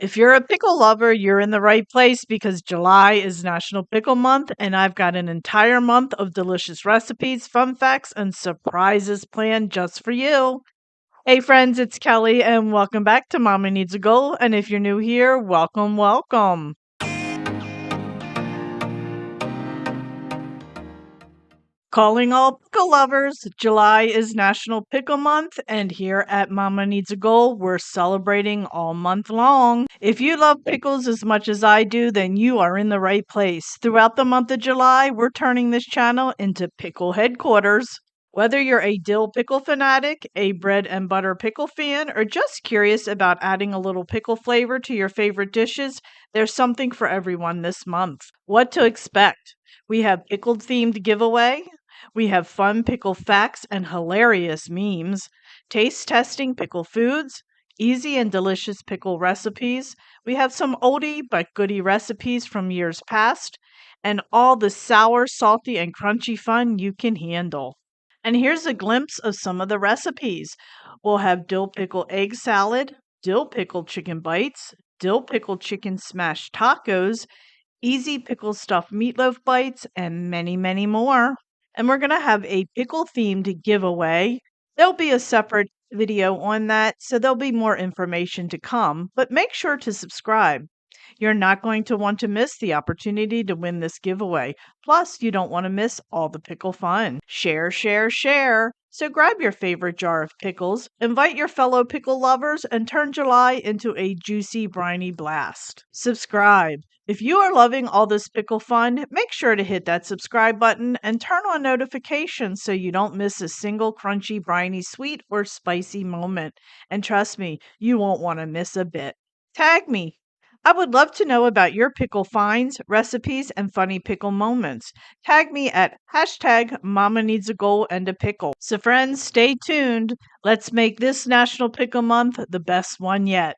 If you're a pickle lover, you're in the right place because July is National Pickle Month, and I've got an entire month of delicious recipes, fun facts, and surprises planned just for you. Hey, friends, it's Kelly, and welcome back to Mama Needs a Goal. And if you're new here, welcome, welcome. Calling all pickle lovers, July is National Pickle Month, and here at Mama Needs a Goal, we're celebrating all month long. If you love pickles as much as I do, then you are in the right place. Throughout the month of July, we're turning this channel into pickle headquarters. Whether you're a dill pickle fanatic, a bread and butter pickle fan, or just curious about adding a little pickle flavor to your favorite dishes, there's something for everyone this month. What to expect? We have pickled themed giveaway. We have fun pickle facts and hilarious memes, taste testing pickle foods, easy and delicious pickle recipes. We have some oldie but goodie recipes from years past, and all the sour, salty, and crunchy fun you can handle. And here's a glimpse of some of the recipes. We'll have dill pickle egg salad, dill pickle chicken bites, dill pickle chicken smash tacos, easy pickle stuffed meatloaf bites, and many, many more. And we're going to have a pickle themed giveaway. There'll be a separate video on that, so there'll be more information to come, but make sure to subscribe. You're not going to want to miss the opportunity to win this giveaway. Plus, you don't want to miss all the pickle fun. Share, share, share. So grab your favorite jar of pickles, invite your fellow pickle lovers, and turn July into a juicy, briny blast. Subscribe. If you are loving all this pickle fun, make sure to hit that subscribe button and turn on notifications so you don't miss a single crunchy, briny, sweet, or spicy moment. And trust me, you won't want to miss a bit. Tag me. I would love to know about your pickle finds, recipes, and funny pickle moments. Tag me at hashtag Mama Needs a Goal and a Pickle. So friends, stay tuned. Let's make this National Pickle Month the best one yet.